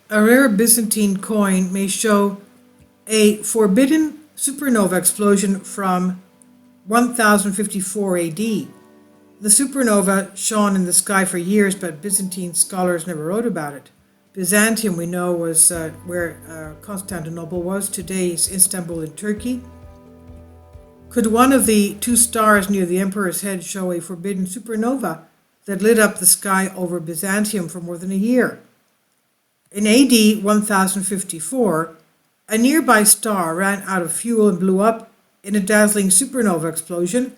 A rare Byzantine coin may show a forbidden supernova explosion from 1054 AD. The supernova shone in the sky for years, but Byzantine scholars never wrote about it. Byzantium, we know, was where Constantinople was. Today's Istanbul in Turkey. Could one of the two stars near the emperor's head show a forbidden supernova that lit up the sky over Byzantium for more than a year? In AD 1054, a nearby star ran out of fuel and blew up in a dazzling supernova explosion.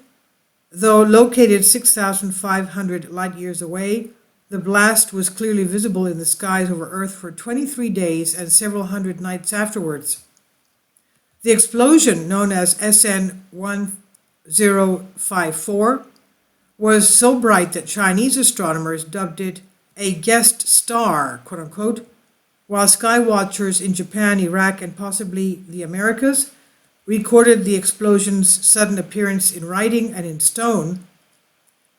Though located 6,500 light years away, the blast was clearly visible in the skies over Earth for 23 days and several hundred nights afterwards. The explosion, known as SN 1054, was so bright that Chinese astronomers dubbed it a guest star, quote unquote, while sky watchers in Japan, Iraq, and possibly the Americas recorded the explosion's sudden appearance in writing and in stone.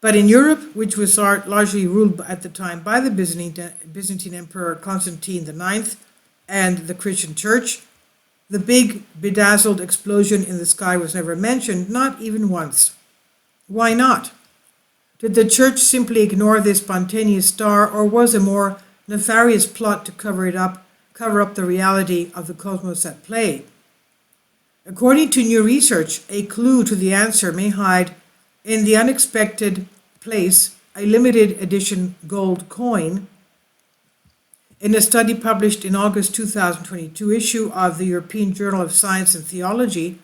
But in Europe, which was largely ruled at the time by the Byzantine Emperor Constantine IX and the Christian Church, the big bedazzled explosion in the sky was never mentioned, not even once. Why not? Did the Church simply ignore this spontaneous star, or was a more nefarious plot to cover up the reality of the cosmos at play? According to new research, a clue to the answer may hide in the unexpected place a limited edition gold coin. In a study published in August 2022 issue of the European Journal of Science and Theology,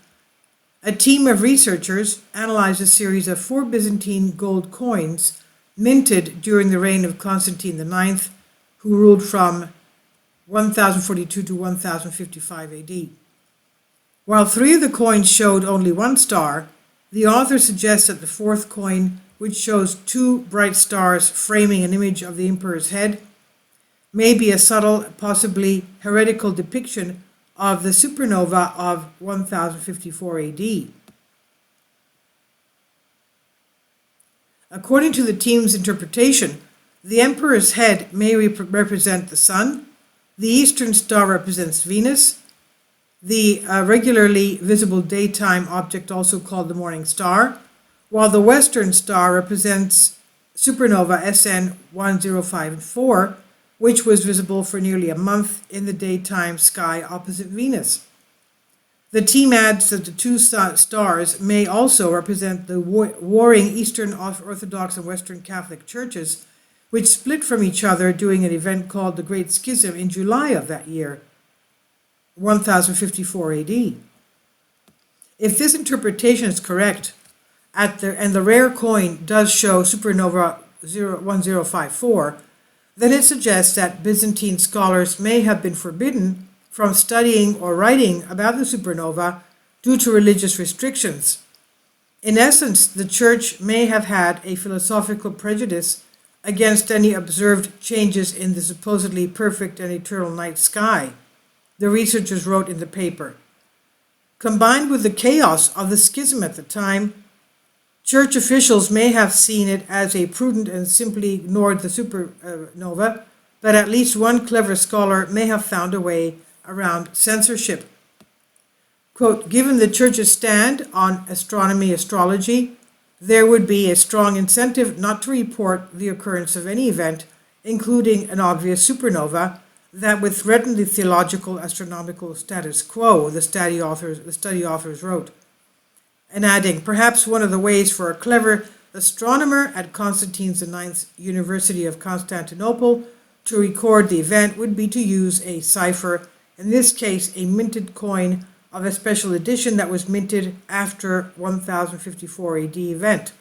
a team of researchers analyzed a series of 4 Byzantine gold coins minted during the reign of Constantine IX, who ruled from 1042 to 1055 AD. While 3 of the coins showed only one star, the author suggests that the 4th coin, which shows 2 bright stars framing an image of the emperor's head, may be a subtle, possibly heretical depiction of the supernova of 1054 AD. According to the team's interpretation, the emperor's head may represent the sun, the eastern star represents Venus, the regularly visible daytime object also called the morning star, while the western star represents supernova SN 1054, which was visible for nearly a month in the daytime sky opposite Venus. The team adds that the 2 stars may also represent the warring Eastern Orthodox and Western Catholic churches, which split from each other during an event called the Great Schism in July of that year, 1054 AD. If this interpretation is correct, and the rare coin does show supernova 1054, then it suggests that Byzantine scholars may have been forbidden from studying or writing about the supernova due to religious restrictions. In essence, the Church may have had a philosophical prejudice against any observed changes in the supposedly perfect and eternal night sky, the researchers wrote in the paper. Combined with the chaos of the schism at the time, Church officials may have seen it as a prudent and simply ignored the supernova, but at least one clever scholar may have found a way around censorship. Quote, given the Church's stand on astrology, there would be a strong incentive not to report the occurrence of any event, including an obvious supernova, that would threaten the theological astronomical status quo, the study authors wrote. And adding, perhaps one of the ways for a clever astronomer at Constantine IX's University of Constantinople to record the event would be to use a cipher, in this case a minted coin of a special edition that was minted after 1054 AD event.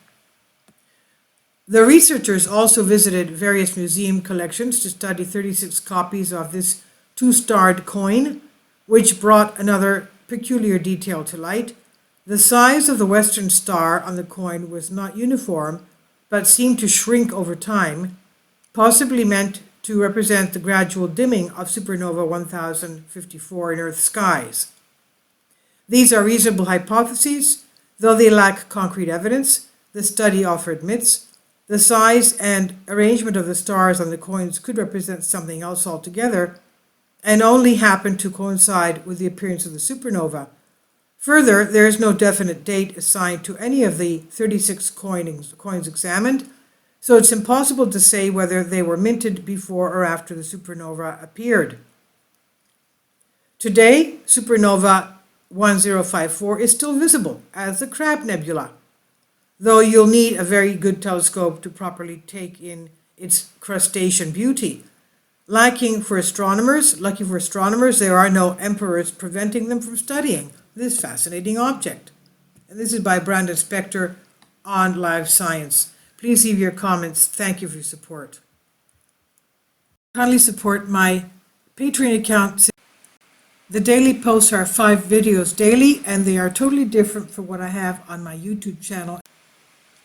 The researchers also visited various museum collections to study 36 copies of this 2-starred coin, which brought another peculiar detail to light. The size of the western star on the coin was not uniform, but seemed to shrink over time, possibly meant to represent the gradual dimming of supernova 1054 in Earth's skies. These are reasonable hypotheses, though they lack concrete evidence, the study author admits. The size and arrangement of the stars on the coins could represent something else altogether, and only happened to coincide with the appearance of the supernova. Further, there is no definite date assigned to any of the 36 coins examined, so it's impossible to say whether they were minted before or after the supernova appeared. Today, supernova 1054 is still visible as the Crab Nebula, though you'll need a very good telescope to properly take in its crustacean beauty. Lucky for astronomers, there are no emperors preventing them from studying this fascinating object. And this is by Brandon Spector on Live Science. Please leave your comments. Thank you for your support. Kindly support my Patreon account. The daily posts are 5 videos daily, and they are totally different from what I have on my YouTube channel.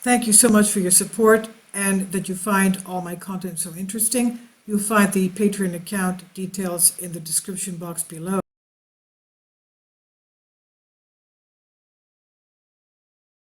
Thank you so much for your support and that you find all my content so interesting. You'll find the Patreon account details in the description box below.